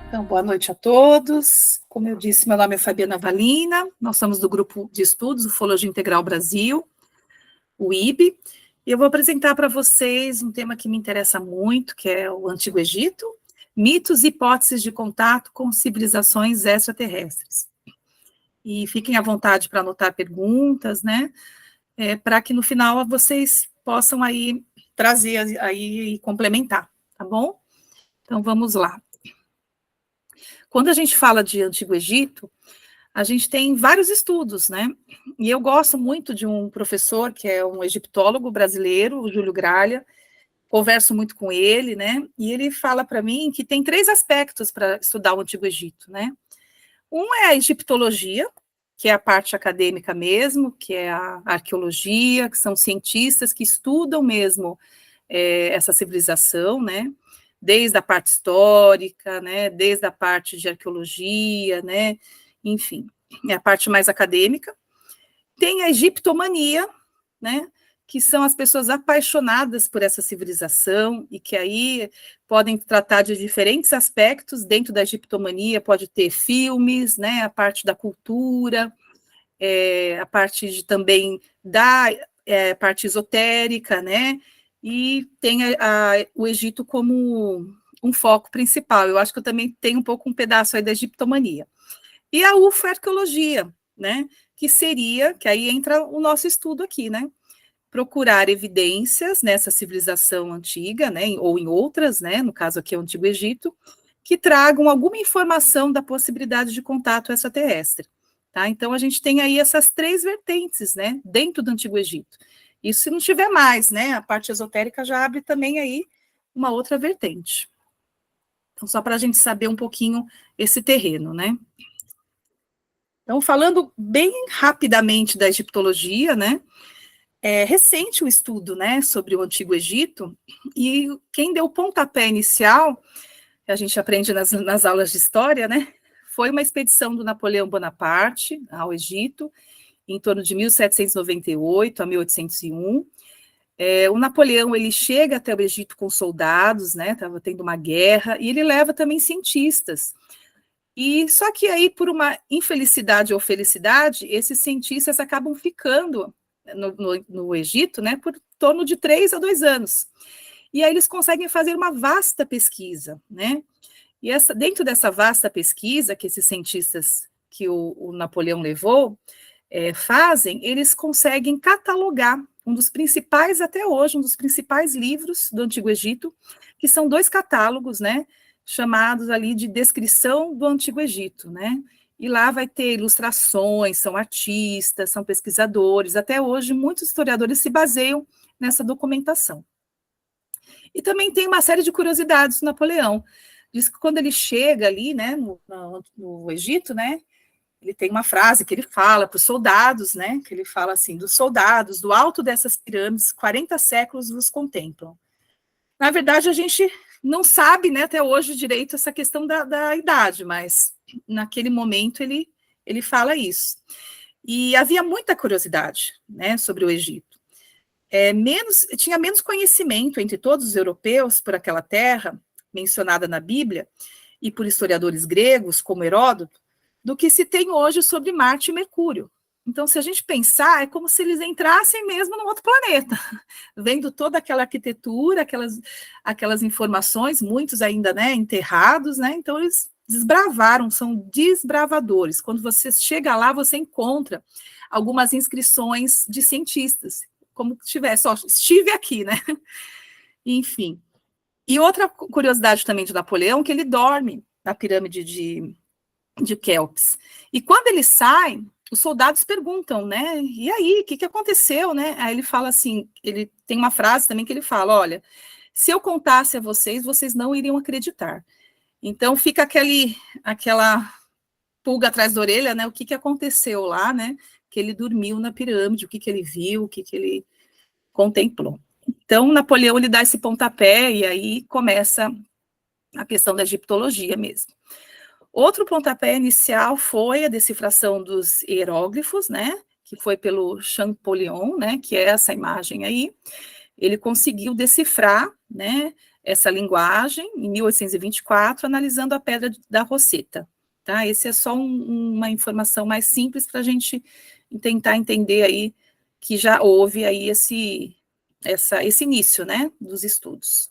Então, boa noite a todos. Como eu disse, meu nome é Fabiana Valina, nós somos do Grupo de Estudos Ufologia Integral Brasil, o IB, e eu vou apresentar para vocês um tema que me interessa muito, que é o Antigo Egito, mitos e hipóteses de contato com civilizações extraterrestres. E fiquem à vontade para anotar perguntas, né, para que no final vocês possam aí trazer aí e complementar, tá bom? Então, vamos lá. Quando a gente fala de Antigo Egito, a gente tem vários estudos, né? E eu gosto muito de um professor que é um egiptólogo brasileiro, o Júlio Gralha, converso muito com ele, né? E ele fala para mim que tem 3 aspectos para estudar o Antigo Egito, né? Um é a egiptologia, que é a parte acadêmica mesmo, que é a arqueologia, que são cientistas que estudam mesmo essa civilização, né? Desde a parte histórica, né? Desde a parte de arqueologia, né? Enfim, é a parte mais acadêmica. Tem a egiptomania, né? Que são as pessoas apaixonadas por essa civilização e que aí podem tratar de diferentes aspectos dentro da egiptomania, pode ter filmes, né? A parte da cultura, a parte também da parte esotérica, né? E tem o Egito como um foco principal. Eu acho que eu também tenho um pouco um pedaço aí da egiptomania. E a ufoarqueologia, né? Que aí entra o nosso estudo aqui, né? Procurar evidências nessa civilização antiga, né? Ou em outras, né? No caso aqui é o Antigo Egito, que tragam alguma informação da possibilidade de contato extraterrestre. Tá? Então, a gente tem aí essas 3 vertentes, né, dentro do Antigo Egito. Isso se não tiver mais, né, a parte esotérica já abre também aí uma outra vertente. Então, só para a gente saber um pouquinho esse terreno, né. Então, falando bem rapidamente da egiptologia, né, é recente o estudo, né, sobre o Antigo Egito, e quem deu o pontapé inicial, que a gente aprende nas aulas de história, né, foi uma expedição do Napoleão Bonaparte ao Egito, em torno de 1798 a 1801. O Napoleão ele chega até o Egito com soldados, né? Estava tendo uma guerra, e ele leva também cientistas. E só que aí, por uma infelicidade ou felicidade, esses cientistas acabam ficando no Egito, né? Por torno de 3 a 2 anos. E aí eles conseguem fazer uma vasta pesquisa, né? E dentro dessa vasta pesquisa que esses cientistas que o Napoleão levou fazem, eles conseguem catalogar um dos principais, até hoje, um dos principais livros do Antigo Egito, que são 2 catálogos, né, chamados ali de Descrição do Antigo Egito, né, e lá vai ter ilustrações, são artistas, são pesquisadores, até hoje muitos historiadores se baseiam nessa documentação. E também tem uma série de curiosidades do Napoleão. Diz que quando ele chega ali, né, no Egito, né, ele tem uma frase que ele fala para os soldados, né, que ele fala assim, dos soldados, do alto dessas pirâmides, 40 séculos vos contemplam. Na verdade, a gente não sabe, né, até hoje direito essa questão da idade, mas naquele momento ele fala isso. E havia muita curiosidade, né, sobre o Egito. Tinha menos conhecimento entre todos os europeus por aquela terra, mencionada na Bíblia, e por historiadores gregos, como Heródoto, do que se tem hoje sobre Marte e Mercúrio. Então, se a gente pensar, é como se eles entrassem mesmo num outro planeta, vendo toda aquela arquitetura, aquelas informações, muitos ainda, né, enterrados, né, então eles desbravaram, são desbravadores. Quando você chega lá, você encontra algumas inscrições de cientistas, como se tivesse, ó, estive aqui, né, enfim. E outra curiosidade também de Napoleão, que ele dorme na pirâmide de Kelps. E quando ele sai, os soldados perguntam, né, e aí, o que aconteceu, né? Aí ele fala assim, ele tem uma frase também que ele fala, olha, se eu contasse a vocês, vocês não iriam acreditar. Então fica aquela pulga atrás da orelha, né, o que aconteceu lá, né, que ele dormiu na pirâmide, o que ele viu, o que ele contemplou. Então, Napoleão, ele dá esse pontapé, e aí começa a questão da egiptologia mesmo. Outro pontapé inicial foi a decifração dos hieróglifos, né, que foi pelo Champollion, né, que é essa imagem aí. Ele conseguiu decifrar, né, essa linguagem, em 1824, analisando a Pedra da Roseta. Tá? Esse é só uma informação mais simples para a gente tentar entender aí que já houve aí esse início, né, dos estudos.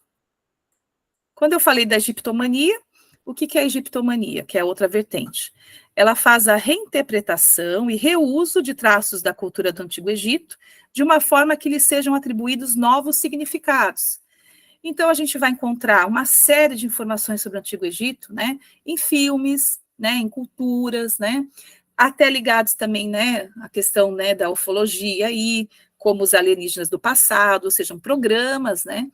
Quando eu falei da egiptomania, o que é a egiptomania? Que é outra vertente. Ela faz a reinterpretação e reuso de traços da cultura do Antigo Egito, de uma forma que lhes sejam atribuídos novos significados. Então, a gente vai encontrar uma série de informações sobre o Antigo Egito, né, em filmes, né, em culturas, né, até ligados também, né, à questão, né, da ufologia e como os alienígenas do passado, ou seja, programas, né,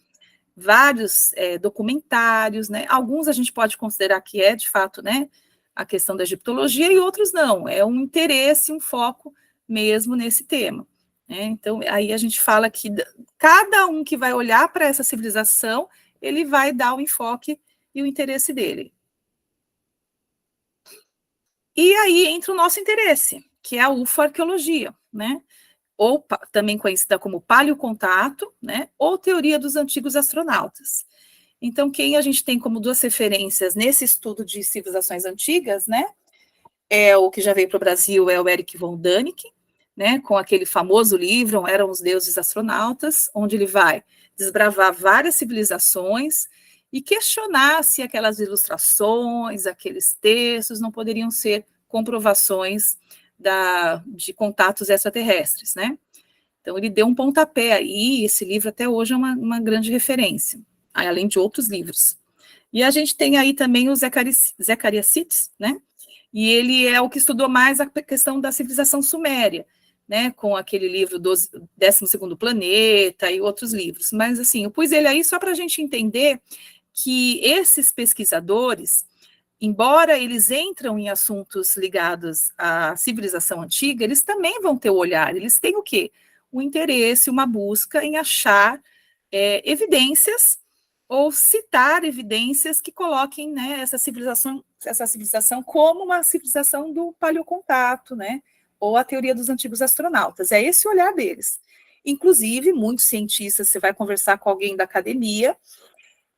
vários documentários, né, alguns a gente pode considerar que é, de fato, né, a questão da egiptologia e outros não, é um interesse, um foco mesmo nesse tema. Então, aí a gente fala que cada um que vai olhar para essa civilização, ele vai dar o enfoque e o interesse dele. E aí entra o nosso interesse, que é a ufoarqueologia, né? Ou também conhecida como paleocontato, né? Ou teoria dos antigos astronautas. Então, quem a gente tem como duas referências nesse estudo de civilizações antigas, né? É o que já veio para o Brasil, é o Eric von Däniken, né, com aquele famoso livro, Eram os Deuses Astronautas, onde ele vai desbravar várias civilizações e questionar se aquelas ilustrações, aqueles textos não poderiam ser comprovações de contatos extraterrestres, né? Então ele deu um pontapé aí, e esse livro até hoje é uma grande referência, além de outros livros. E a gente tem aí também o Zecharia Sitchin, né? E ele é o que estudou mais a questão da civilização suméria, né, com aquele livro do 12º Planeta e outros livros. Mas, assim, eu pus ele aí só para a gente entender que esses pesquisadores, embora eles entram em assuntos ligados à civilização antiga, eles também vão ter o olhar, eles têm o quê? O interesse, uma busca em achar evidências ou citar evidências que coloquem, né, essa civilização como uma civilização do paleocontato, né, ou a teoria dos antigos astronautas. É esse o olhar deles. Inclusive, muitos cientistas, você vai conversar com alguém da academia,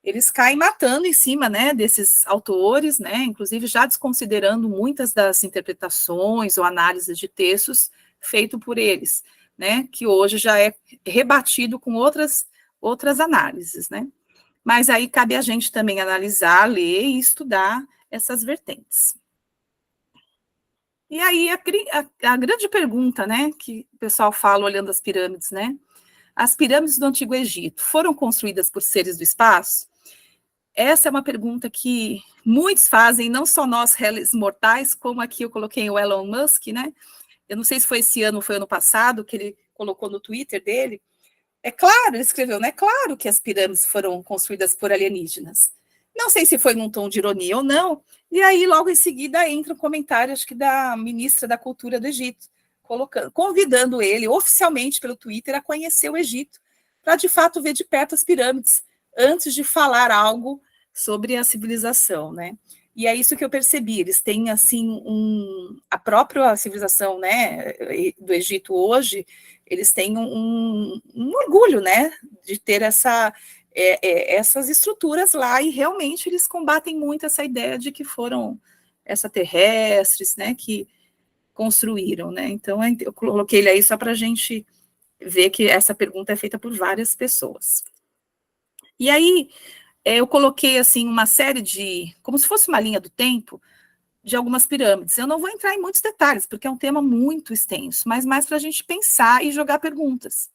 eles caem matando em cima, né, desses autores, né, inclusive já desconsiderando muitas das interpretações ou análises de textos feito por eles, né, que hoje já é rebatido com outras análises, né. Mas aí cabe a gente também analisar, ler e estudar essas vertentes. E aí a grande pergunta, né, que o pessoal fala olhando as pirâmides, né? As pirâmides do Antigo Egito foram construídas por seres do espaço? Essa é uma pergunta que muitos fazem, não só nós, réis mortais, como aqui eu coloquei o Elon Musk, né? Eu não sei se foi esse ano ou foi ano passado, que ele colocou no Twitter dele. É claro, ele escreveu, né? Claro que as pirâmides foram construídas por alienígenas. Não sei se foi num tom de ironia ou não. E aí, logo em seguida, entra um comentário, acho que da ministra da Cultura do Egito, convidando ele oficialmente pelo Twitter a conhecer o Egito, para de fato ver de perto as pirâmides, antes de falar algo sobre a civilização, né? E é isso que eu percebi. Eles têm assim a própria civilização, né, do Egito hoje. Eles têm um orgulho, né, de ter essas estruturas lá, e realmente eles combatem muito essa ideia de que foram extraterrestres, né, que construíram, né. Então, eu coloquei ele aí só para a gente ver que essa pergunta é feita por várias pessoas. E aí, eu coloquei, assim, uma série como se fosse uma linha do tempo, de algumas pirâmides. Eu não vou entrar em muitos detalhes, porque é um tema muito extenso, mas mais para a gente pensar e jogar perguntas.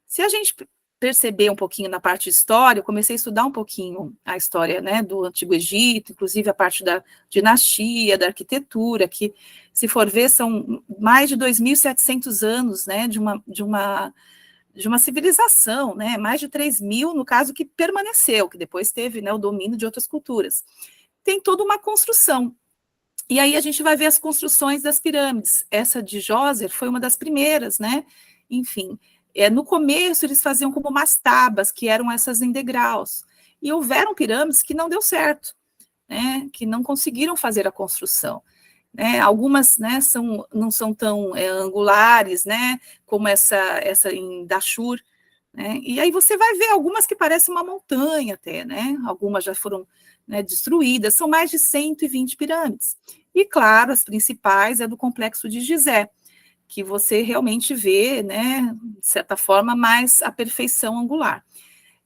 Se a gente perceber um pouquinho na parte de história, eu comecei a estudar um pouquinho a história, né, do Antigo Egito, inclusive a parte da dinastia, da arquitetura, que, se for ver, são mais de 2.700 anos, né, de uma civilização, né, mais de 3.000, no caso, que permaneceu, que depois teve, né, o domínio de outras culturas. Tem toda uma construção. E aí a gente vai ver as construções das pirâmides. Essa de Djoser foi uma das primeiras, né? Enfim, no começo eles faziam como umas tabas, que eram essas em degraus. E houveram pirâmides que não deu certo, né? Que não conseguiram fazer a construção. Né? Algumas, né, não são tão angulares, né? Como essa em Dashur, né? E aí você vai ver algumas que parecem uma montanha até, né? Algumas já foram, né, destruídas, são mais de 120 pirâmides. E, claro, as principais é do complexo de Gizé, que você realmente vê, né, de certa forma, mais a perfeição angular.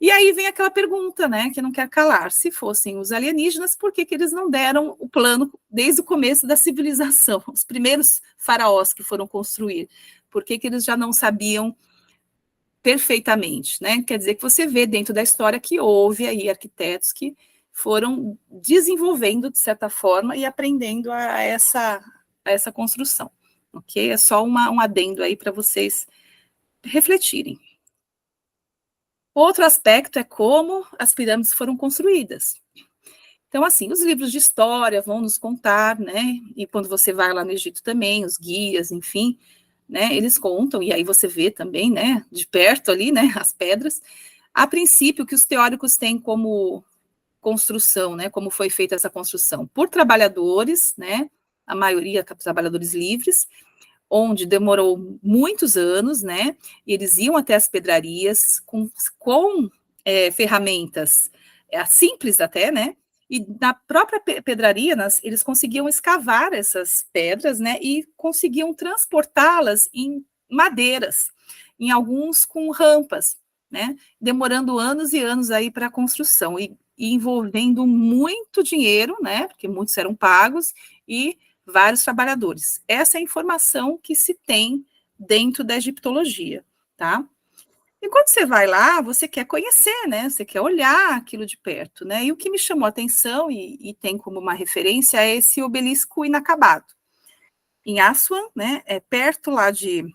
E aí vem aquela pergunta, né, que não quer calar. Se fossem os alienígenas, por que eles não deram o plano desde o começo da civilização? Os primeiros faraós que foram construir, por que eles já não sabiam perfeitamente, né? Quer dizer que você vê dentro da história que houve aí arquitetos que foram desenvolvendo, de certa forma, e aprendendo a essa construção, ok? É só um adendo aí para vocês refletirem. Outro aspecto é como as pirâmides foram construídas. Então, assim, os livros de história vão nos contar, né? E quando você vai lá no Egito também, os guias, enfim, né? Eles contam, e aí você vê também, né? De perto ali, né? As pedras. A princípio, que os teóricos têm como construção, né? Como foi feita essa construção? Por trabalhadores, né? A maioria trabalhadores livres, onde demorou muitos anos, né? E eles iam até as pedrarias com ferramentas simples até, né? E na própria pedraria, eles conseguiam escavar essas pedras, né? E conseguiam transportá-las em madeiras, em alguns com rampas, né? Demorando anos e anos aí para a construção e envolvendo muito dinheiro, né? Porque muitos eram pagos e vários trabalhadores. Essa é a informação que se tem dentro da egiptologia, tá? E quando você vai lá, você quer conhecer, né? Você quer olhar aquilo de perto, né? E o que me chamou a atenção e tem como uma referência é esse obelisco inacabado. Em Aswan, né? É perto lá de...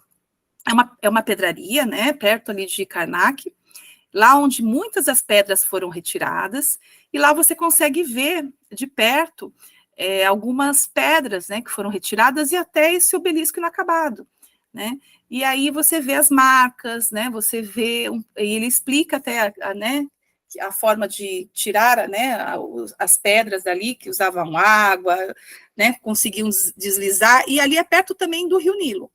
É uma pedraria, né? Perto ali de Karnak, lá onde muitas das pedras foram retiradas, e lá você consegue ver de perto algumas pedras, né, que foram retiradas e até esse obelisco inacabado, né? E aí você vê as marcas, né? Você vê, e ele explica até, né, a forma de tirar, né, as pedras dali que usavam água, né? Conseguiam deslizar, e ali é perto também do Rio Nilo.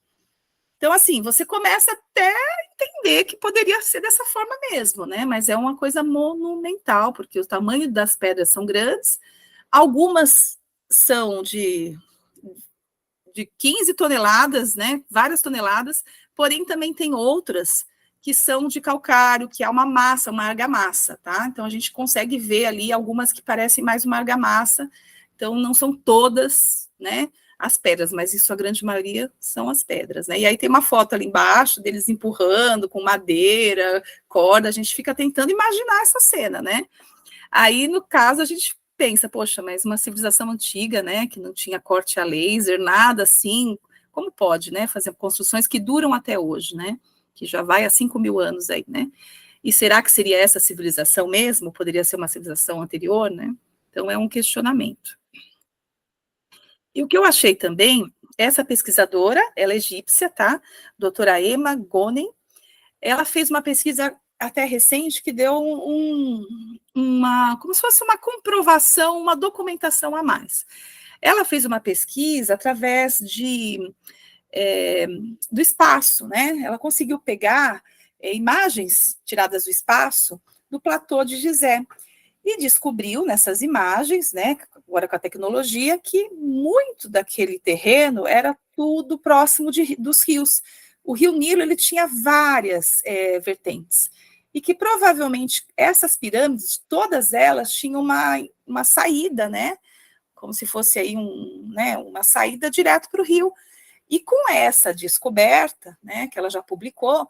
Então, assim, você começa até a entender que poderia ser dessa forma mesmo, né? Mas é uma coisa monumental, porque o tamanho das pedras são grandes, algumas são de 15 toneladas, né? Várias toneladas, porém também tem outras que são de calcário, que é uma massa, uma argamassa, tá? Então a gente consegue ver ali algumas que parecem mais uma argamassa, então não são todas, né? As pedras, mas isso a grande maioria são as pedras, né? E aí tem uma foto ali embaixo deles empurrando com madeira, corda, a gente fica tentando imaginar essa cena, né? Aí, no caso, a gente pensa, poxa, mas uma civilização antiga, né, que não tinha corte a laser, nada assim, como pode, né, fazer construções que duram até hoje, né, que já vai há 5.000 anos aí, né? E será que seria essa civilização mesmo? Poderia ser uma civilização anterior, né? Então, é um questionamento. E o que eu achei também, essa pesquisadora, ela é egípcia, tá? Doutora Emma Gonen, ela fez uma pesquisa até recente que deu como se fosse uma comprovação, uma documentação a mais. Ela fez uma pesquisa através do espaço, né? Ela conseguiu pegar imagens tiradas do espaço do platô de Gizé e descobriu nessas imagens, né, agora com a tecnologia, que muito daquele terreno era tudo próximo dos rios. O Rio Nilo ele tinha várias vertentes, e que provavelmente essas pirâmides, todas elas tinham uma saída, né, como se fosse aí né, uma saída direto para o rio. E com essa descoberta, né, que ela já publicou,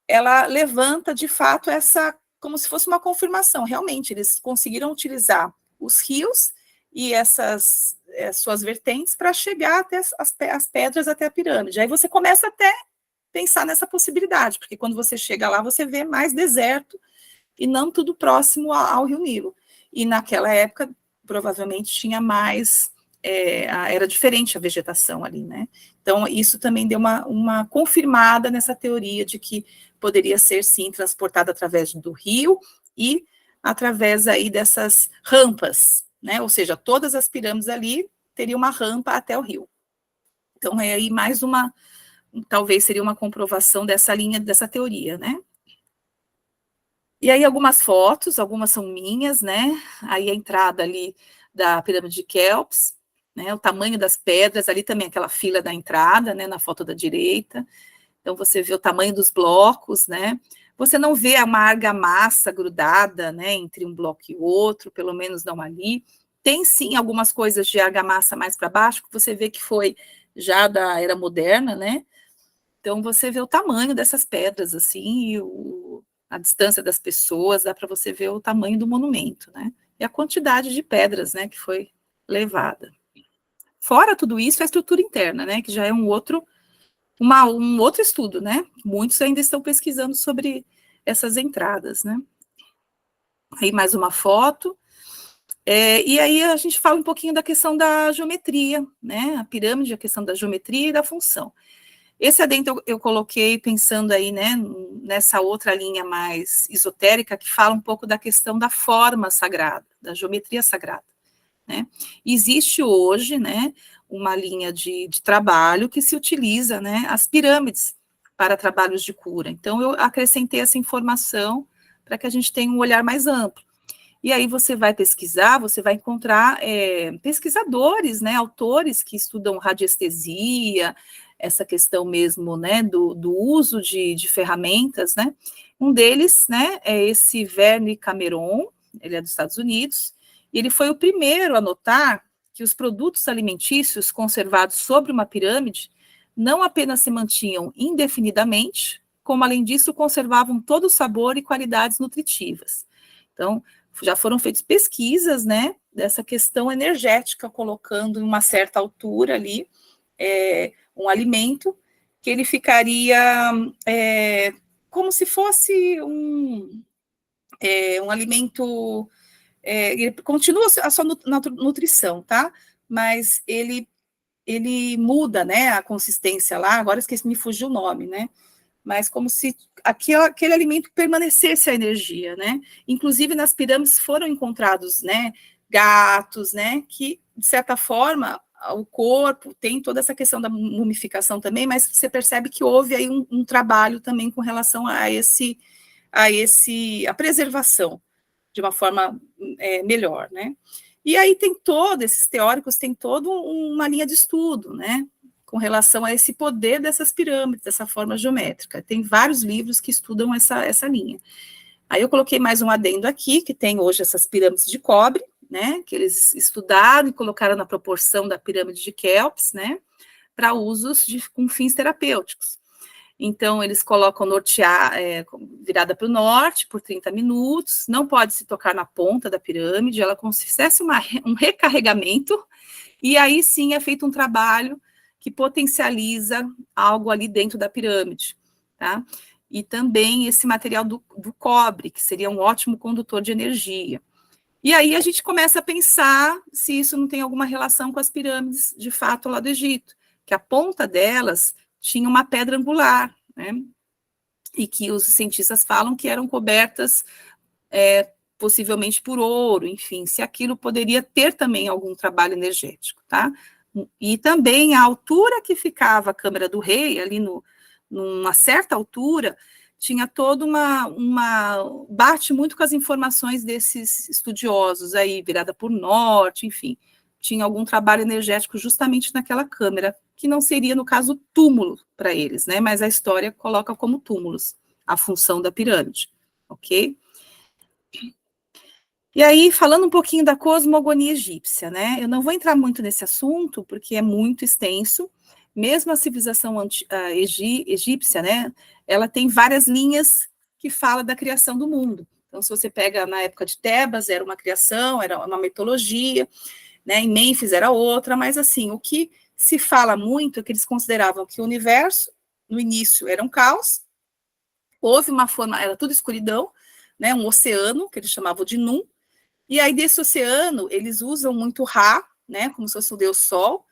ela levanta de fato essa, como se fosse uma confirmação. Realmente, eles conseguiram utilizar os rios e essas suas vertentes para chegar até as pedras, até a pirâmide. Aí você começa até pensar nessa possibilidade, porque quando você chega lá, você vê mais deserto e não tudo próximo ao Rio Nilo. E naquela época, provavelmente, tinha mais, era diferente a vegetação ali, né? Então, isso também deu uma confirmada nessa teoria de que poderia ser, sim, transportado através do rio e através aí dessas rampas, né? Ou seja, todas as pirâmides ali teriam uma rampa até o rio. Então, é aí mais talvez seria uma comprovação dessa linha, dessa teoria, né? E aí algumas fotos, algumas são minhas, né? Aí a entrada ali da pirâmide de Quéops, né? O tamanho das pedras, ali também aquela fila da entrada, né? Na foto da direita. Então você vê o tamanho dos blocos, né? Você não vê uma argamassa grudada, né? Entre um bloco e outro, pelo menos não ali. Tem sim algumas coisas de argamassa mais para baixo, que você vê que foi já da era moderna, né? Então você vê o tamanho dessas pedras, assim, e a distância das pessoas, dá para você ver o tamanho do monumento, né? E a quantidade de pedras, né, que foi levada. Fora tudo isso, a estrutura interna, né, que já é um outro estudo, né? Muitos ainda estão pesquisando sobre essas entradas, né? Aí mais uma foto. E aí a gente fala um pouquinho da questão da geometria, né? A pirâmide, a questão da geometria e da função. Esse adendo eu coloquei pensando aí, né, nessa outra linha mais esotérica, que fala um pouco da questão da forma sagrada, da geometria sagrada, né? Existe hoje, né, uma linha de trabalho que se utiliza, né, as pirâmides para trabalhos de cura. Então, eu acrescentei essa informação para que a gente tenha um olhar mais amplo. E aí você vai pesquisar, você vai encontrar pesquisadores, né, autores que estudam radiestesia, essa questão mesmo, né, do uso de ferramentas, né. Um deles, né, é esse Verne Cameron, ele é dos Estados Unidos, e ele foi o primeiro a notar que os produtos alimentícios conservados sobre uma pirâmide não apenas se mantinham indefinidamente, como, além disso, conservavam todo o sabor e qualidades nutritivas. Então, já foram feitas pesquisas, né, dessa questão energética, colocando em uma certa altura ali um alimento que ele ficaria como se fosse um alimento, ele continua a sua nutrição, tá? Mas ele muda, né, a consistência lá, agora esqueci, me fugiu o nome, né? Mas como se aquele alimento permanecesse a energia, né? Inclusive nas pirâmides foram encontrados, né, gatos, né, que de certa forma o corpo tem toda essa questão da mumificação também, mas você percebe que houve aí um trabalho também com relação a a preservação de uma forma melhor, né? E aí esses teóricos têm toda uma linha de estudo, né, com relação a esse poder dessas pirâmides, dessa forma geométrica. Tem vários livros que estudam essa linha. Aí eu coloquei mais um adendo aqui, que tem hoje essas pirâmides de cobre, né, que eles estudaram e colocaram na proporção da pirâmide de Quéops, né, para usos com fins terapêuticos. Então, eles colocam virada para o norte por 30 minutos, não pode se tocar na ponta da pirâmide, ela como se fizesse um recarregamento, e aí sim é feito um trabalho que potencializa algo ali dentro da pirâmide, tá? E também esse material do cobre, que seria um ótimo condutor de energia. E aí a gente começa a pensar se isso não tem alguma relação com as pirâmides, de fato, lá do Egito, que a ponta delas tinha uma pedra angular, né? E que os cientistas falam que eram cobertas possivelmente por ouro, enfim, se aquilo poderia ter também algum trabalho energético, tá? E também a altura que ficava a câmara do rei, ali numa certa altura, tinha toda bate muito com as informações desses estudiosos aí, virada por norte, enfim, tinha algum trabalho energético justamente naquela câmara, que não seria, no caso, túmulo para eles, né, mas a história coloca como túmulos a função da pirâmide, ok? E aí, falando um pouquinho da cosmogonia egípcia, né, eu não vou entrar muito nesse assunto, porque é muito extenso, mesmo a civilização egípcia, né, ela tem várias linhas que falam da criação do mundo. Então, se você pega na época de Tebas, era uma criação, era uma mitologia, né, em Mênfis era outra, mas assim, o que se fala muito é que eles consideravam que o universo, no início, era um caos, houve uma forma, era tudo escuridão, né, um oceano, que eles chamavam de Num, e aí desse oceano, eles usam muito Ra, né, como se fosse o deus Sol,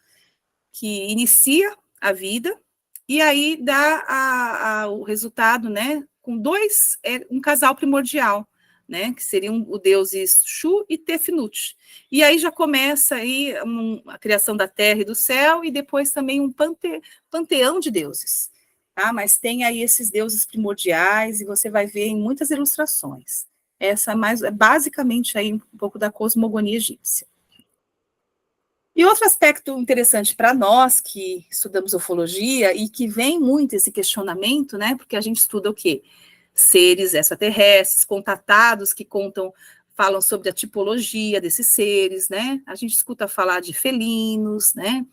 que inicia a vida, e aí dá o resultado, né, com um casal primordial, né, que seriam o deuses Shu e Tefnut. E aí já começa aí a criação da terra e do céu, e depois também um panteão de deuses. tá? Mas tem aí esses deuses primordiais, e você vai ver em muitas ilustrações. Essa é basicamente aí um pouco da cosmogonia egípcia. E outro aspecto interessante para nós que estudamos ufologia e que vem muito esse questionamento, né? Porque a gente estuda o quê? Seres extraterrestres, contatados que falam sobre a tipologia desses seres, né? A gente escuta falar de felinos, né?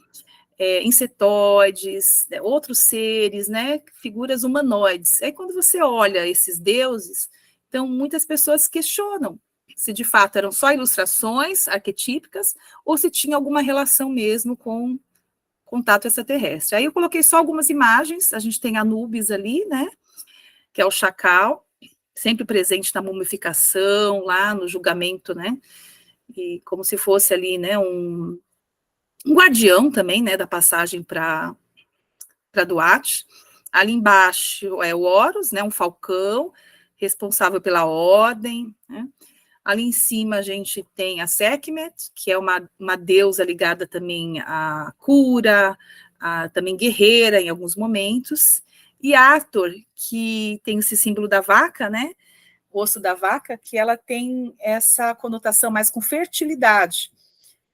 Insetoides, né? Outros seres, né? Figuras humanoides. Aí quando você olha esses deuses, então muitas pessoas questionam se de fato eram só ilustrações arquetípicas ou se tinha alguma relação mesmo com contato extraterrestre. Aí eu coloquei só algumas imagens, a gente tem Anubis ali, né, que é o chacal, sempre presente na mumificação, lá no julgamento, né, e como se fosse ali, né, um guardião também, né, da passagem para Duarte. Ali embaixo é o Horus, né, um falcão, responsável pela ordem, né. Ali em cima a gente tem a Sekhmet, que é uma deusa ligada também à cura, também guerreira em alguns momentos, e Hathor, que tem esse símbolo da vaca, né, o osso da vaca, que ela tem essa conotação mais com fertilidade,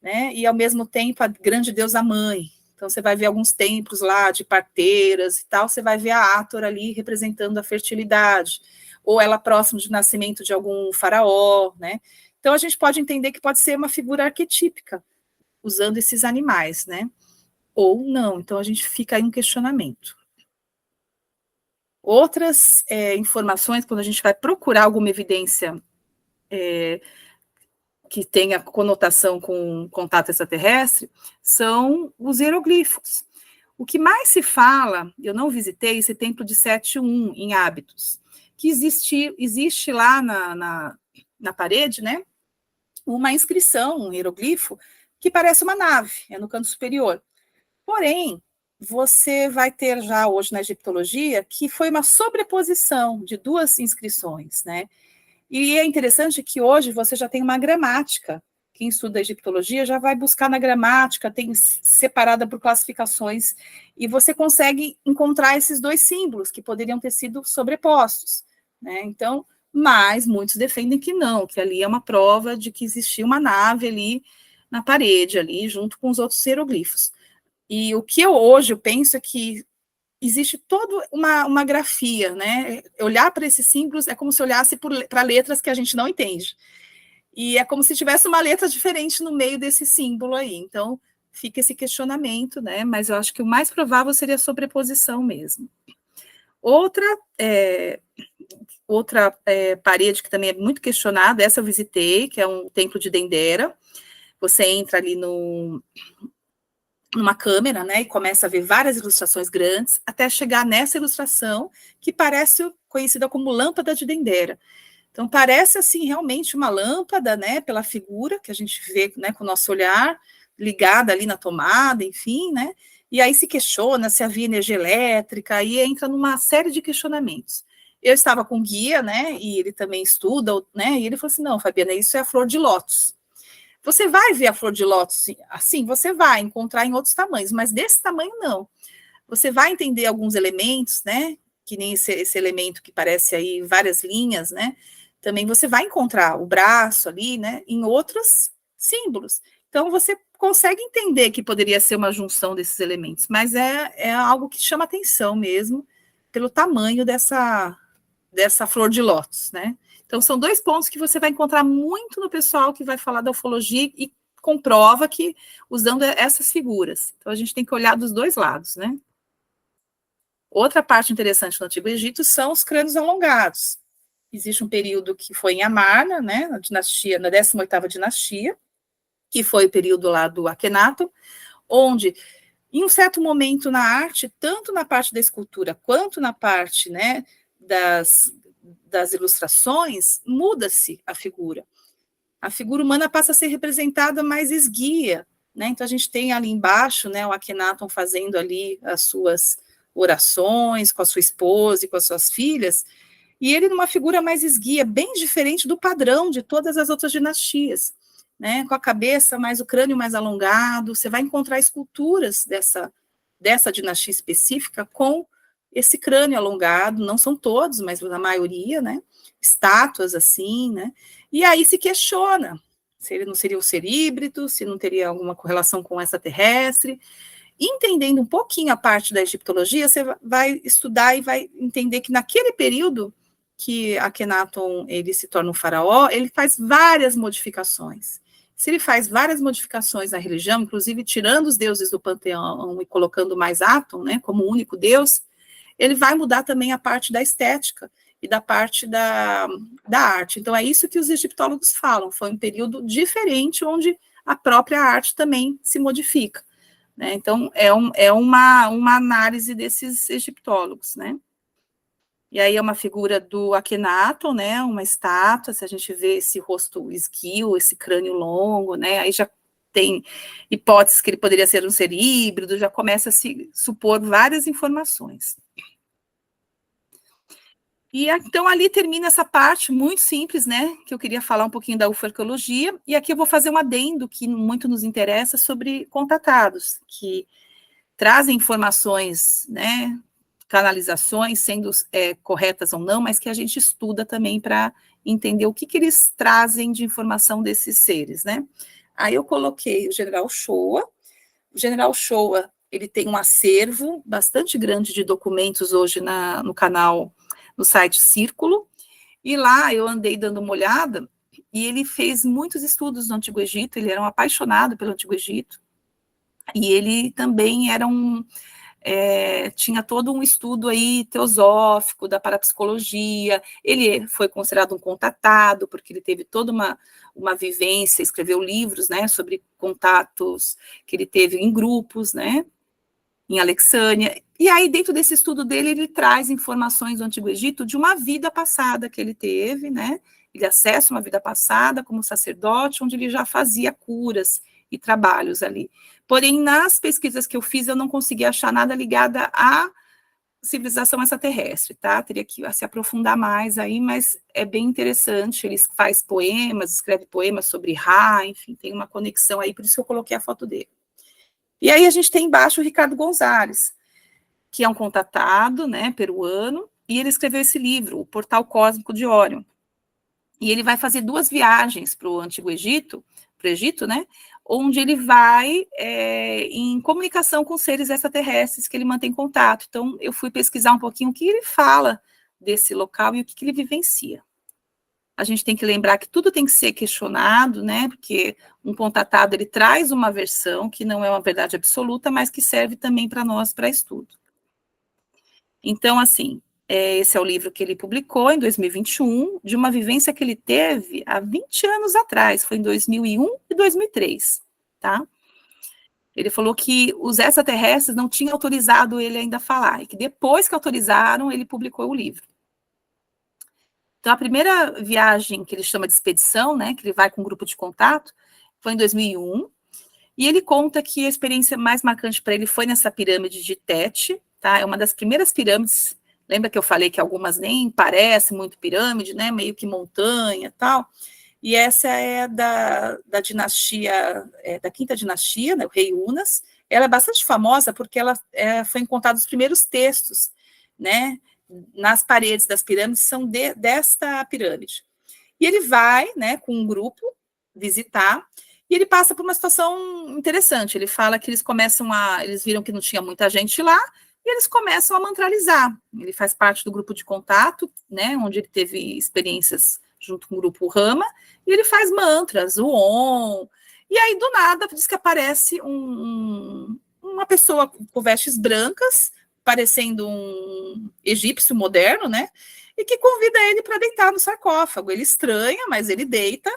né, e ao mesmo tempo a grande deusa mãe. Então você vai ver alguns templos lá de parteiras e tal, você vai ver a Hathor ali representando a fertilidade, ou ela próximo de nascimento de algum faraó, né? Então a gente pode entender que pode ser uma figura arquetípica, usando esses animais, né? Ou não, então a gente fica aí um questionamento. Outras informações, quando a gente vai procurar alguma evidência que tenha conotação com contato extraterrestre, são os hieroglifos. O que mais se fala, eu não visitei esse templo de Sete-1 em Hábitos, que existe lá na parede, né, uma inscrição, um hieroglifo, que parece uma nave, é no canto superior. Porém, você vai ter já hoje na egiptologia que foi uma sobreposição de duas inscrições, né? E é interessante que hoje você já tem uma gramática. Quem estuda egiptologia já vai buscar na gramática, tem separada por classificações, e você consegue encontrar esses dois símbolos que poderiam ter sido sobrepostos, né? Então, mas muitos defendem que não, que ali é uma prova de que existia uma nave ali na parede, ali, junto com os outros hieroglifos. E o que hoje eu penso é que existe toda uma grafia, né? Olhar para esses símbolos é como se olhasse para letras que a gente não entende. E é como se tivesse uma letra diferente no meio desse símbolo aí. Então, fica esse questionamento, né? Mas eu acho que o mais provável seria a sobreposição mesmo. Outra parede que também é muito questionada, essa eu visitei, que é um templo de Dendera. Você entra ali numa câmera, né, e começa a ver várias ilustrações grandes, até chegar nessa ilustração, que parece conhecida como lâmpada de Dendera. Então, parece, assim, realmente uma lâmpada, né, pela figura que a gente vê, né, com o nosso olhar, ligada ali na tomada, enfim, né, e aí se questiona se havia energia elétrica, aí entra numa série de questionamentos. Eu estava com guia, né, e ele também estuda, né, e ele falou assim, não, Fabiana, isso é a flor de lótus. Você vai ver a flor de lótus assim, você vai encontrar em outros tamanhos, mas desse tamanho não. Você vai entender alguns elementos, né? Que nem esse elemento que parece aí várias linhas, né? Também você vai encontrar o braço ali, né? Em outros símbolos. Então você consegue entender que poderia ser uma junção desses elementos, mas é algo que chama atenção mesmo pelo tamanho dessa flor de lótus, né? Então, são dois pontos que você vai encontrar muito no pessoal que vai falar da ufologia e comprova que usando essas figuras. Então, a gente tem que olhar dos dois lados, né? Outra parte interessante no Antigo Egito são os crânios alongados. Existe um período que foi em Amarna, né, na 18ª dinastia, que foi o período lá do Akhenaton, onde, em um certo momento na arte, tanto na parte da escultura quanto na parte, né, das ilustrações, muda-se a figura. A figura humana passa a ser representada mais esguia, né? Então a gente tem ali embaixo, né, o Akhenaton fazendo ali as suas orações com a sua esposa e com as suas filhas, e ele numa figura mais esguia, bem diferente do padrão de todas as outras dinastias, né? Com a cabeça mais, o crânio mais alongado. Você vai encontrar esculturas dessa dinastia específica com esse crânio alongado, não são todos, mas a maioria, né? Estátuas assim, né? E aí se questiona se ele não seria um ser híbrido, se não teria alguma correlação com extraterrestre. Entendendo um pouquinho a parte da egiptologia, você vai estudar e vai entender que naquele período que Akhenaton ele se torna um faraó, ele faz várias modificações. Se ele faz várias modificações na religião, inclusive tirando os deuses do panteão e colocando mais Aton, né, como único deus, ele vai mudar também a parte da estética e da parte da arte. Então, é isso que os egiptólogos falam, foi um período diferente, onde a própria arte também se modifica. Né? Então, é uma análise desses egiptólogos, né? E aí é uma figura do Akhenaton, né? Uma estátua, se a gente vê esse rosto esguio, esse crânio longo, né? Aí já tem hipóteses que ele poderia ser um ser híbrido, já começa a se supor várias informações. E então ali termina essa parte muito simples, né, que eu queria falar um pouquinho da ufarcologia, e aqui eu vou fazer um adendo que muito nos interessa sobre contatados, que trazem informações, né, canalizações, sendo corretas ou não, mas que a gente estuda também para entender o que eles trazem de informação desses seres, né. Aí eu coloquei o General Shoa. O General Shoa, ele tem um acervo bastante grande de documentos hoje no canal, no site Círculo, e lá eu andei dando uma olhada, e ele fez muitos estudos no Antigo Egito, ele era um apaixonado pelo Antigo Egito, e ele também era tinha todo um estudo aí teosófico da parapsicologia, ele foi considerado um contatado, porque ele teve toda uma vivência, escreveu livros, né, sobre contatos que ele teve em grupos, né, em Alexânia, e aí dentro desse estudo dele, ele traz informações do Antigo Egito de uma vida passada que ele teve, né, ele acessa uma vida passada como sacerdote, onde ele já fazia curas e trabalhos ali. Porém, nas pesquisas que eu fiz, eu não consegui achar nada ligado à civilização extraterrestre, tá? Teria que se aprofundar mais aí, mas é bem interessante, ele faz poemas, escreve poemas sobre Ra, enfim, tem uma conexão aí, por isso que eu coloquei a foto dele. E aí a gente tem embaixo o Ricardo Gonzalez, que é um contatado, né, peruano, e ele escreveu esse livro, O Portal Cósmico de Órion. E ele vai fazer 2 viagens para o Antigo Egito, para o Egito, né, onde ele vai em comunicação com seres extraterrestres que ele mantém contato. Então, eu fui pesquisar um pouquinho o que ele fala desse local e o que ele vivencia. A gente tem que lembrar que tudo tem que ser questionado, né, porque um contatado, ele traz uma versão que não é uma verdade absoluta, mas que serve também para nós, para estudo. Então, assim, esse é o livro que ele publicou em 2021, de uma vivência que ele teve há 20 anos atrás, foi em 2001 e 2003, tá? Ele falou que os extraterrestres não tinham autorizado ele ainda a falar, e que depois que autorizaram, ele publicou o livro. Então, a primeira viagem que ele chama de expedição, né, que ele vai com um grupo de contato, foi em 2001, e ele conta que a experiência mais marcante para ele foi nessa pirâmide de Tete, tá? É uma das primeiras pirâmides. Lembra que eu falei que algumas nem parecem muito pirâmide, né? Meio que montanha e tal. E essa é da dinastia, da quinta dinastia, né? O rei Unas. Ela é bastante famosa porque ela foi encontrada os primeiros textos, né? Nas paredes das pirâmides são desta pirâmide. E ele vai, né? Com um grupo visitar. E ele passa por uma situação interessante. Ele fala que eles viram que não tinha muita gente lá, e eles começam a mantralizar. Ele faz parte do grupo de contato, né, onde ele teve experiências junto com o grupo Rama, e ele faz mantras, o Om, e aí do nada diz que aparece uma pessoa com vestes brancas, parecendo um egípcio moderno, né, e que convida ele para deitar no sarcófago. Ele estranha, mas ele deita.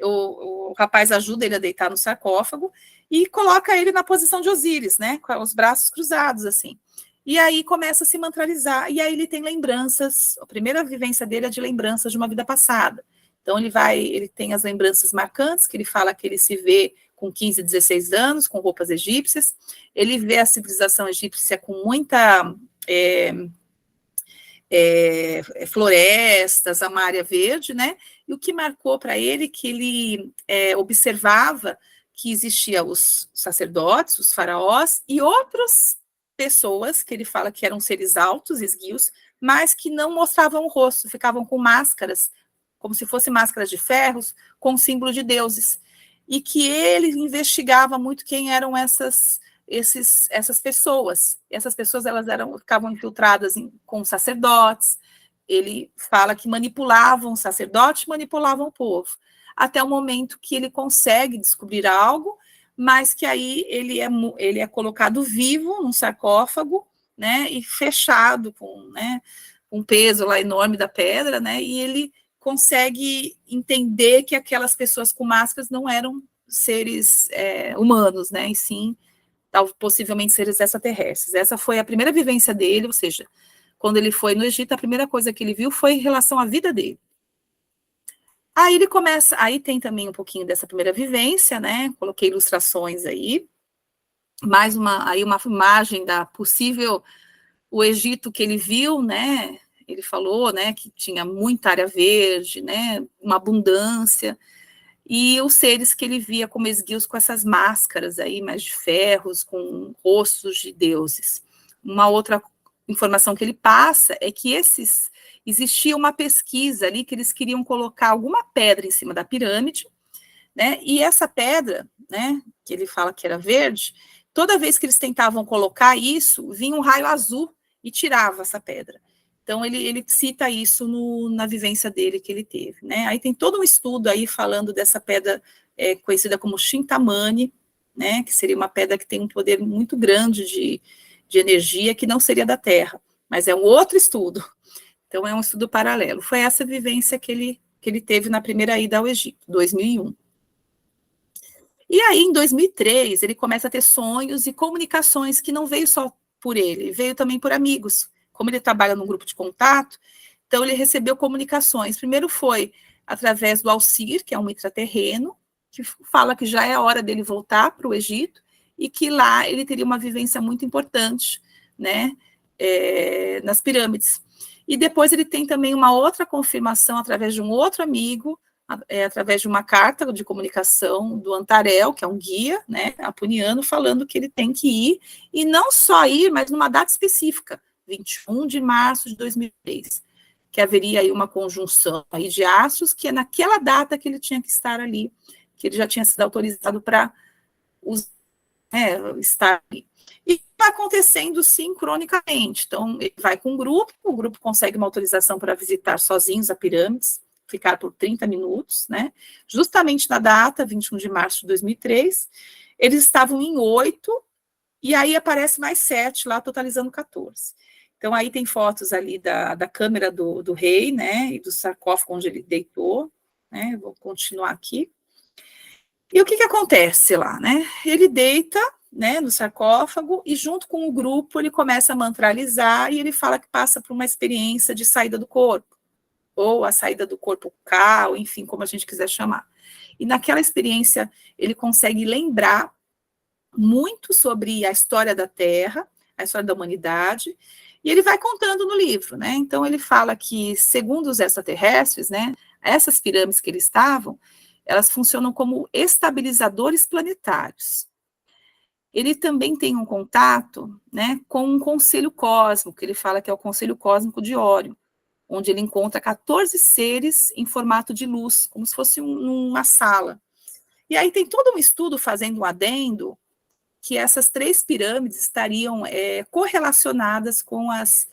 O rapaz ajuda ele a deitar no sarcófago e coloca ele na posição de Osíris, né, com os braços cruzados, assim. E aí começa a se mantralizar, e aí ele tem lembranças, a primeira vivência dele é de lembranças de uma vida passada. Então ele tem as lembranças marcantes, que ele fala que ele se vê com 15, 16 anos, com roupas egípcias, ele vê a civilização egípcia com muita florestas, uma área verde, né? E o que marcou para ele que ele observava que existia os sacerdotes, os faraós e outros pessoas que ele fala que eram seres altos, esguios, mas que não mostravam o rosto, ficavam com máscaras, como se fossem máscaras de ferros, com símbolo de deuses. E que ele investigava muito quem eram essas pessoas. Essas pessoas ficavam infiltradas com sacerdotes. Ele fala que manipulavam o sacerdote, manipulavam o povo, até o momento que ele consegue descobrir algo, mas que aí ele é colocado vivo num sarcófago, né, e fechado com, né, um peso lá enorme da pedra, né, e ele consegue entender que aquelas pessoas com máscaras não eram seres humanos, né, e sim, possivelmente seres extraterrestres. Essa foi a primeira vivência dele, ou seja, quando ele foi no Egito, a primeira coisa que ele viu foi em relação à vida dele. Aí ele começa, aí tem também um pouquinho dessa primeira vivência, né? Coloquei ilustrações aí, mais uma imagem da possível o Egito que ele viu, né? Ele falou, né, que tinha muita área verde, né, uma abundância, e os seres que ele via como esguios com essas máscaras aí, mais de ferros, com rostos de deuses. Uma outra informação que ele passa é que existia uma pesquisa ali que eles queriam colocar alguma pedra em cima da pirâmide, né? E essa pedra, né, que ele fala que era verde, toda vez que eles tentavam colocar isso, vinha um raio azul e tirava essa pedra. Então, ele cita isso na vivência dele que ele teve, né? Aí tem todo um estudo aí falando dessa pedra conhecida como Chintamani, né? Que seria uma pedra que tem um poder muito grande de energia que não seria da Terra, mas é um outro estudo. Então, é um estudo paralelo. Foi essa vivência que ele teve na primeira ida ao Egito, 2001. E aí, em 2003, ele começa a ter sonhos e comunicações que não veio só por ele, veio também por amigos. Como ele trabalha num grupo de contato, então ele recebeu comunicações. Primeiro foi através do Alcir, que é um intraterreno, que fala que já é a hora dele voltar para o Egito e que lá ele teria uma vivência muito importante, né, nas pirâmides. E depois ele tem também uma outra confirmação através de um outro amigo, através de uma carta de comunicação do Antarel, que é um guia, né, apuniano, falando que ele tem que ir, e não só ir, mas numa data específica, 21 de março de 2003, que haveria aí uma conjunção aí de astros, que é naquela data que ele tinha que estar ali, que ele já tinha sido autorizado para estar ali. E está acontecendo sincronicamente. Então, ele vai com o grupo consegue uma autorização para visitar sozinhos a pirâmides, ficar por 30 minutos, né? Justamente na data, 21 de março de 2003, eles estavam em 8, e aí aparece mais 7 lá, totalizando 14. Então, aí tem fotos ali da câmera do rei, né, e do sarcófago onde ele deitou, né? Vou continuar aqui. E o que acontece lá, né? Ele deita, né, no sarcófago, e junto com o grupo ele começa a mantralizar, e ele fala que passa por uma experiência de saída do corpo, ou a saída do corpo K, ou enfim, como a gente quiser chamar. E naquela experiência ele consegue lembrar muito sobre a história da Terra, a história da humanidade, e ele vai contando no livro, né? Então ele fala que, segundo os extraterrestres, né, essas pirâmides que eles estavam, elas funcionam como estabilizadores planetários. Ele também tem um contato, né, com um conselho cósmico, que ele fala que é o Conselho Cósmico de Órion, onde ele encontra 14 seres em formato de luz, como se fosse uma sala. E aí tem todo um estudo fazendo um adendo que essas 3 pirâmides estariam correlacionadas com as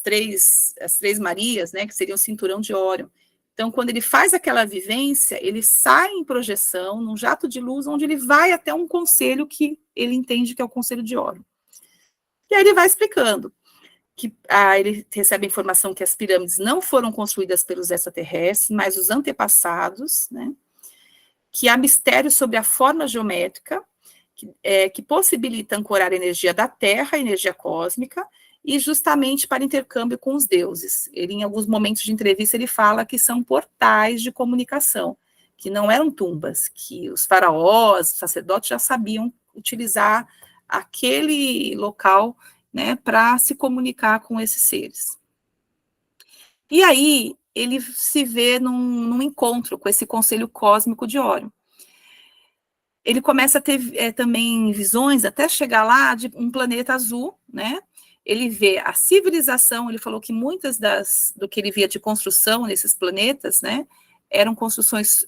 três Marias, né, que seriam o cinturão de Órion. Então, quando ele faz aquela vivência, ele sai em projeção, num jato de luz, onde ele vai até um conselho que ele entende que é o Conselho de Órion. E aí ele vai explicando que ele recebe a informação que as pirâmides não foram construídas pelos extraterrestres, mas os antepassados, né, que há mistérios sobre a forma geométrica, que possibilita ancorar a energia da Terra, a energia cósmica, e justamente para intercâmbio com os deuses. Ele, em alguns momentos de entrevista, ele fala que são portais de comunicação, que não eram tumbas, que os faraós, os sacerdotes já sabiam utilizar aquele local, né, para se comunicar com esses seres. E aí ele se vê num encontro com esse conselho cósmico de Órion. Ele começa a ter também visões, até chegar lá, de um planeta azul, né? Ele vê a civilização, ele falou que muitas do que ele via de construção nesses planetas, né, eram construções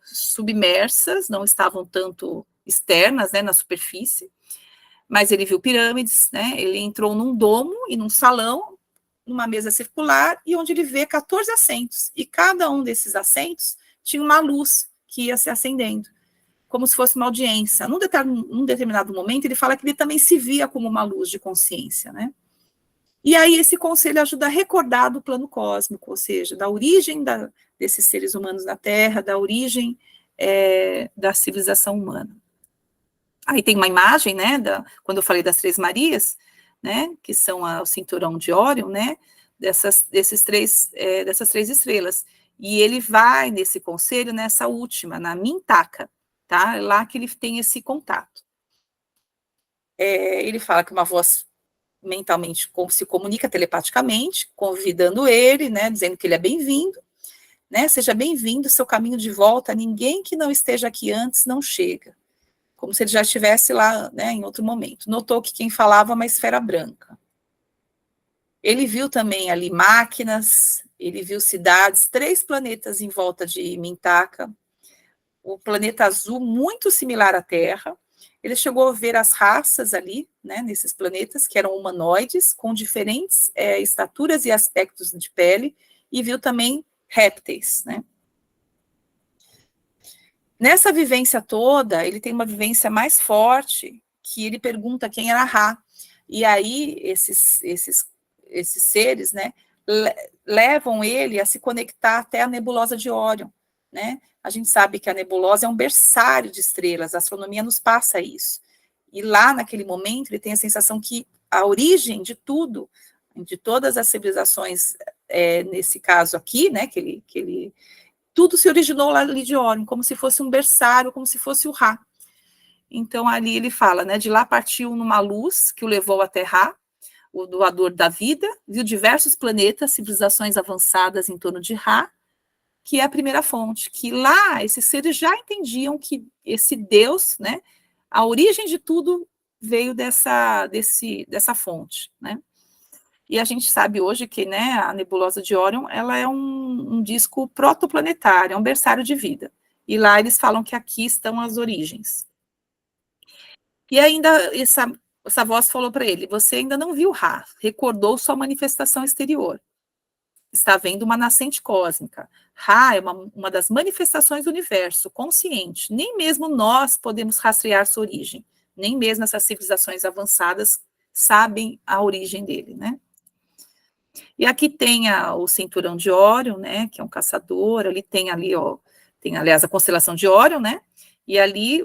submersas, não estavam tanto externas, né, na superfície, mas ele viu pirâmides, né, ele entrou num domo e num salão, numa mesa circular, e onde ele vê 14 assentos, e cada um desses assentos tinha uma luz que ia se acendendo, como se fosse uma audiência. Num determinado momento, ele fala que ele também se via como uma luz de consciência, né? E aí esse conselho ajuda a recordar do plano cósmico, ou seja, da origem desses seres humanos na Terra, da origem da civilização humana. Aí tem uma imagem, né, quando eu falei das Três Marias, né, que são o cinturão de Órion, né, dessas três estrelas. E ele vai nesse conselho, nessa última, na Mintaka, tá? É lá que ele tem esse contato. Ele fala que uma voz mentalmente se comunica telepaticamente, convidando ele, né, dizendo que ele é bem-vindo, né, seja bem-vindo, seu caminho de volta, ninguém que não esteja aqui antes não chega, como se ele já estivesse lá, né, em outro momento. Notou que quem falava é uma esfera branca. Ele viu também ali máquinas, ele viu cidades, 3 planetas em volta de Mintaka, o planeta azul muito similar à Terra. Ele chegou a ver as raças ali, né, nesses planetas, que eram humanoides, com diferentes estaturas e aspectos de pele, e viu também répteis, né. Nessa vivência toda, ele tem uma vivência mais forte, que ele pergunta quem era Ra, e aí esses seres, né, levam ele a se conectar até a nebulosa de Órion, né. A gente sabe que a nebulosa é um berçário de estrelas, a astronomia nos passa isso. E lá, naquele momento, ele tem a sensação que a origem de tudo, de todas as civilizações, nesse caso aqui, né, tudo se originou lá ali de Órion, como se fosse um berçário, como se fosse o Ra. Então, ali ele fala, né, de lá partiu numa luz que o levou até Ra, o doador da vida, viu diversos planetas, civilizações avançadas em torno de Ra, que é a primeira fonte, que lá esses seres já entendiam que esse Deus, né, a origem de tudo veio dessa fonte, né. E a gente sabe hoje que, né, a nebulosa de Órion, ela é um disco protoplanetário, é um berçário de vida. E lá eles falam que aqui estão as origens. E ainda essa voz falou para ele, você ainda não viu Ra, recordou sua manifestação exterior. Está vendo uma nascente cósmica. Ra é uma das manifestações do universo, consciente. Nem mesmo nós podemos rastrear sua origem. Nem mesmo essas civilizações avançadas sabem a origem dele, né? E aqui tem o cinturão de Órion, né, que é um caçador, ali tem ali, ó, tem, aliás, a constelação de Órion, né, e ali,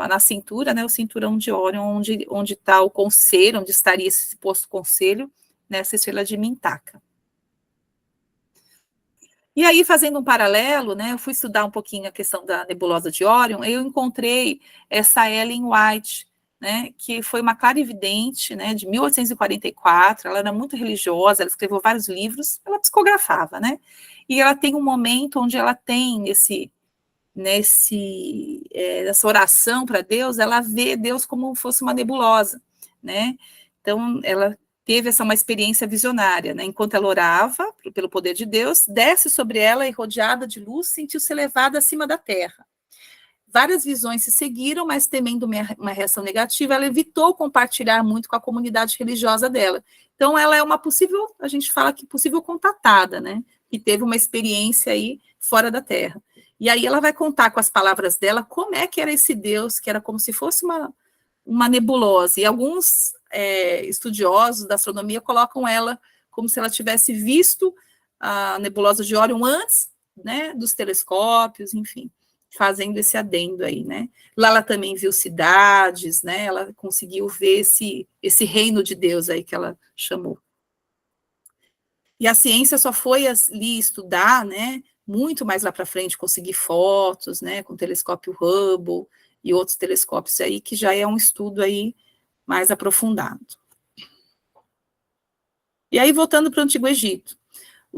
na cintura, né, o cinturão de Órion, onde está o conselho, onde estaria esse posto conselho, nessa estrela de Mintaka. E aí, fazendo um paralelo, né, eu fui estudar um pouquinho a questão da nebulosa de Órion, eu encontrei essa Ellen White, né, que foi uma clarividente, né, de 1844, ela era muito religiosa, ela escreveu vários livros, ela psicografava, né, e ela tem um momento onde ela tem essa oração para Deus, ela vê Deus como se fosse uma nebulosa, né, então ela teve uma experiência visionária, né, enquanto ela orava, pelo poder de Deus, desce sobre ela e rodeada de luz, sentiu-se elevada acima da terra. Várias visões se seguiram, mas temendo uma reação negativa, ela evitou compartilhar muito com a comunidade religiosa dela. Então, ela é uma possível, a gente fala que possível contatada, né? Que teve uma experiência aí fora da Terra. E aí ela vai contar com as palavras dela como é que era esse Deus, que era como se fosse uma nebulosa. E alguns estudiosos da astronomia colocam ela como se ela tivesse visto a nebulosa de Órion antes, né, dos telescópios, enfim, fazendo esse adendo aí, né. Lá ela também viu cidades, né, ela conseguiu ver esse reino de Deus aí que ela chamou. E a ciência só foi ali estudar, né, muito mais lá para frente, conseguir fotos, né, com o telescópio Hubble e outros telescópios aí, que já é um estudo aí mais aprofundado. E aí, voltando para o Antigo Egito,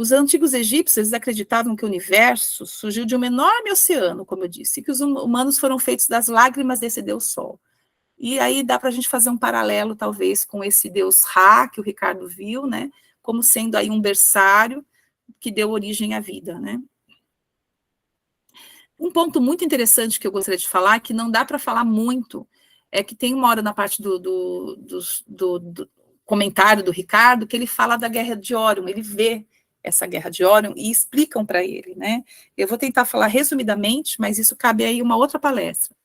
Os antigos egípcios acreditavam que o universo surgiu de um enorme oceano, como eu disse, e que os humanos foram feitos das lágrimas desse Deus Sol. E aí dá para a gente fazer um paralelo, talvez, com esse Deus Ra, que o Ricardo viu, né, como sendo aí um berçário que deu origem à vida, né. Um ponto muito interessante que eu gostaria de falar, que não dá para falar muito, é que tem uma hora na parte do comentário do Ricardo, que ele fala da Guerra de Órion, ele vê essa Guerra de Órion e explicam para ele, né. Eu vou tentar falar resumidamente, mas isso cabe aí uma outra palestra.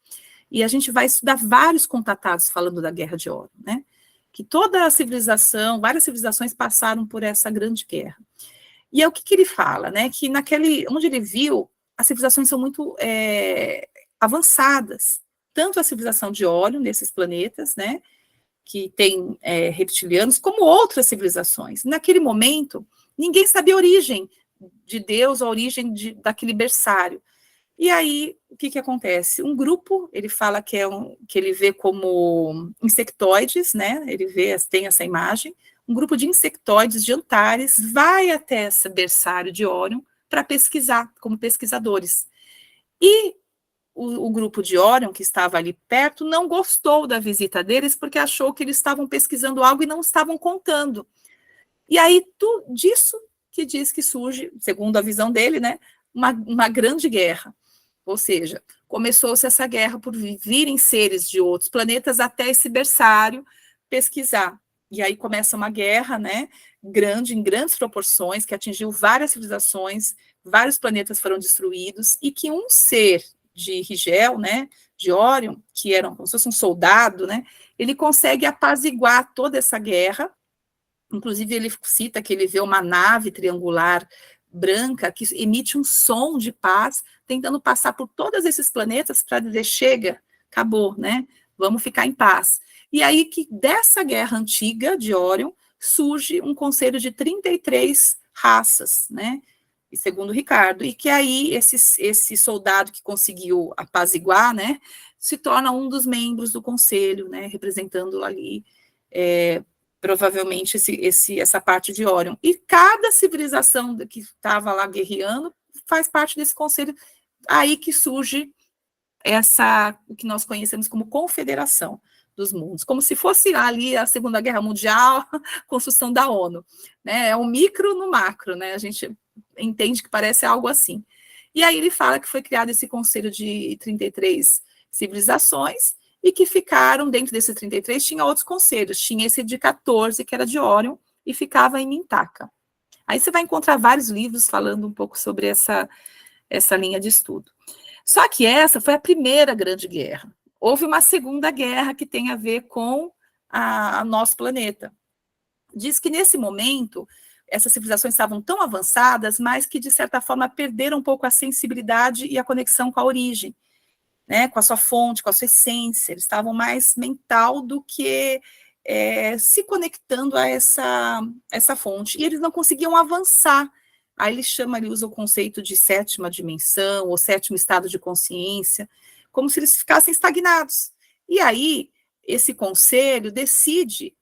E a gente vai estudar vários contatados falando da Guerra de Órion, né, que toda a civilização, várias civilizações passaram por essa grande guerra. E é o que ele fala, né, que onde ele viu, as civilizações são muito avançadas, tanto a civilização de Órion, nesses planetas, né, que tem reptilianos, como outras civilizações. Naquele momento, ninguém sabia a origem de Deus, a origem daquele berçário. E aí, o que acontece? Um grupo, ele fala que ele vê como insectoides, né? Tem essa imagem. Um grupo de insectoides, de Antares, vai até esse berçário de Órion para pesquisar, como pesquisadores. E o grupo de Órion, que estava ali perto, não gostou da visita deles, porque achou que eles estavam pesquisando algo e não estavam contando. E aí, disso que diz que surge, segundo a visão dele, né, uma grande guerra. Ou seja, começou-se essa guerra por virem seres de outros planetas até esse berçário pesquisar. E aí começa uma guerra, né, em grandes proporções, que atingiu várias civilizações, vários planetas foram destruídos, e que um ser de Rigel, né, de Órion, que era como se fosse um soldado, né, ele consegue apaziguar toda essa guerra. Inclusive, ele cita que ele vê uma nave triangular branca que emite um som de paz, tentando passar por todos esses planetas para dizer, chega, acabou, né? Vamos ficar em paz. E aí que dessa guerra antiga de Órion surge um conselho de 33 raças, né? E segundo Ricardo, e que aí esse soldado que conseguiu apaziguar, né, se torna um dos membros do conselho, né, representando ali provavelmente essa parte de Órion. E cada civilização que estava lá guerreando faz parte desse conselho, aí que surge o que nós conhecemos como Confederação dos Mundos, como se fosse ali a Segunda Guerra Mundial, a construção da ONU, né? É um micro no macro, né? A gente entende que parece algo assim. E aí ele fala que foi criado esse conselho de 33 civilizações, e que ficaram, dentro desses 33, tinha outros conselhos, tinha esse de 14, que era de Órion, e ficava em Mintaka. Aí você vai encontrar vários livros falando um pouco sobre essa linha de estudo. Só que essa foi a primeira grande guerra. Houve uma segunda guerra que tem a ver com a nosso planeta. Diz que nesse momento, essas civilizações estavam tão avançadas, mas que, de certa forma, perderam um pouco a sensibilidade e a conexão com a origem, né, com a sua fonte, com a sua essência. Eles estavam mais mental do que se conectando a essa fonte. E eles não conseguiam avançar. Aí ele usa o conceito de sétima dimensão, ou sétimo estado de consciência, como se eles ficassem estagnados. E aí, esse conselho decide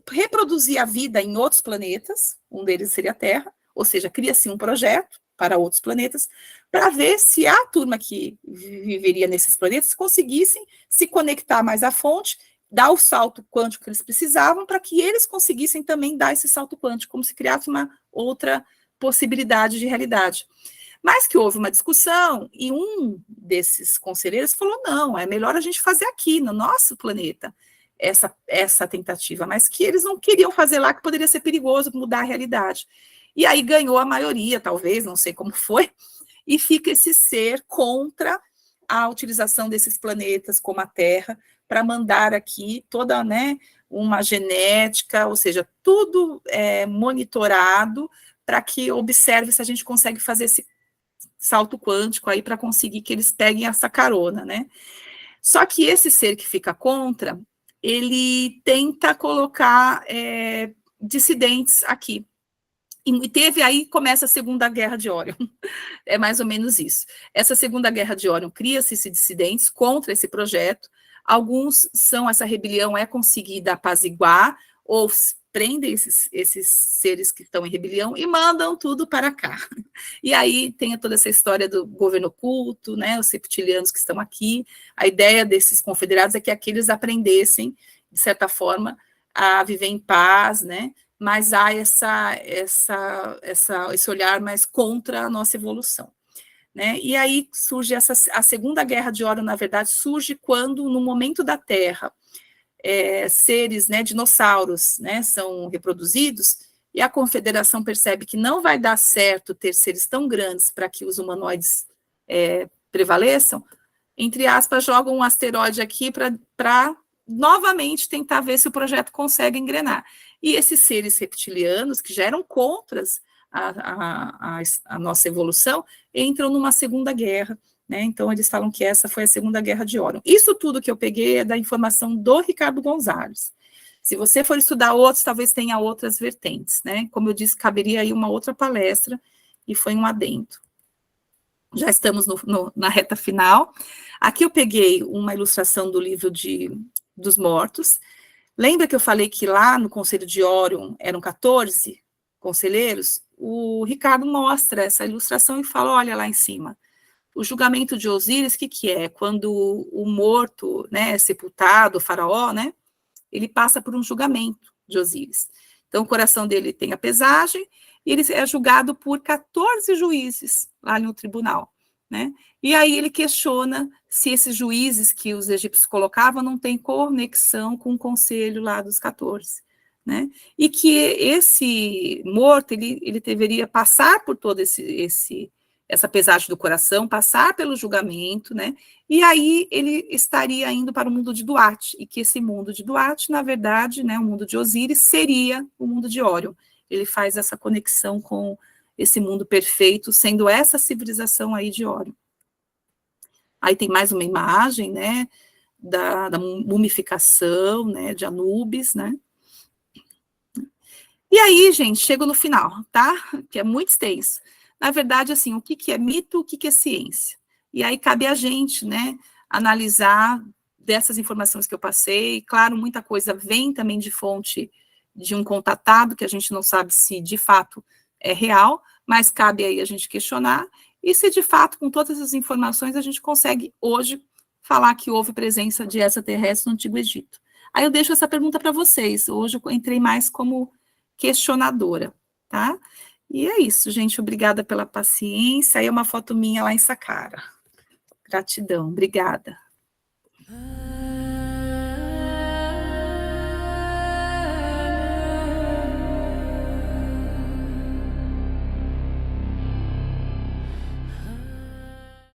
reproduzir a vida em outros planetas, um deles seria a Terra, ou seja, cria-se um projeto para outros planetas, para ver se a turma que viveria nesses planetas conseguissem se conectar mais à fonte, dar o salto quântico que eles precisavam, para que eles conseguissem também dar esse salto quântico, como se criasse uma outra possibilidade de realidade. Mas que houve uma discussão, e um desses conselheiros falou, não, é melhor a gente fazer aqui, no nosso planeta, essa tentativa, mas que eles não queriam fazer lá, que poderia ser perigoso mudar a realidade. E aí ganhou a maioria, talvez, não sei como foi, e fica esse ser contra a utilização desses planetas como a Terra, para mandar aqui toda, né, uma genética, ou seja, tudo monitorado, para que observe se a gente consegue fazer esse salto quântico aí, para conseguir que eles peguem essa carona, né? Só que esse ser que fica contra, ele tenta colocar dissidentes aqui. E teve aí, começa a Segunda Guerra de Órion. É mais ou menos isso. Essa Segunda Guerra de Órion cria-se esses dissidentes contra esse projeto. Essa rebelião é conseguida apaziguar, ou prendem esses seres que estão em rebelião e mandam tudo para cá. E aí tem toda essa história do governo oculto, né, os reptilianos que estão aqui. A ideia desses confederados é que aqueles aprendessem, de certa forma, a viver em paz, né, mas há esse olhar mais contra a nossa evolução. Né? E aí surge a Segunda Guerra de Órion, na verdade, surge quando, no momento da Terra, seres, né, dinossauros, né, são reproduzidos, e a Confederação percebe que não vai dar certo ter seres tão grandes para que os humanoides prevaleçam, entre aspas, jogam um asteroide aqui para novamente tentar ver se o projeto consegue engrenar. E esses seres reptilianos, que já eram contras a nossa evolução, entram numa segunda guerra, né? Então eles falam que essa foi a Segunda Guerra de Órion. Isso tudo que eu peguei é da informação do Ricardo Gonzalez. Se você for estudar outros, talvez tenha outras vertentes, né? Como eu disse, caberia aí uma outra palestra, e foi um adendo. Já estamos na reta final. Aqui eu peguei uma ilustração do livro dos mortos. Lembra que eu falei que lá no Conselho de Órion eram 14 conselheiros? O Ricardo mostra essa ilustração e fala, olha lá em cima, o julgamento de Osíris, o que é? Quando o morto, né, é sepultado, o faraó, né, ele passa por um julgamento de Osíris. Então, o coração dele tem a pesagem, e ele é julgado por 14 juízes lá no tribunal, né? E aí ele questiona se esses juízes que os egípcios colocavam não têm conexão com o conselho lá dos 14, né? E que esse morto, ele deveria passar por todo essa pesagem do coração, passar pelo julgamento, né? E aí ele estaria indo para o mundo de Duat, e que esse mundo de Duat, na verdade, né, o mundo de Osíris, seria o mundo de Órion. Ele faz essa conexão com esse mundo perfeito, sendo essa civilização aí de Órion. Aí tem mais uma imagem, né, da mumificação, né, de Anubis, né. E aí, gente, chego no final, tá? Que é muito extenso. Na verdade, assim, o que é mito, o que é ciência? E aí cabe a gente, né, analisar dessas informações que eu passei. Claro, muita coisa vem também de fonte de um contatado, que a gente não sabe se de fato é real, mas cabe aí a gente questionar, e se de fato, com todas as informações, a gente consegue hoje falar que houve presença de extraterrestres no Antigo Egito. Aí eu deixo essa pergunta para vocês. Hoje eu entrei mais como questionadora, tá? E é isso, gente, obrigada pela paciência. Aí é uma foto minha lá em Saqqara. Gratidão, obrigada.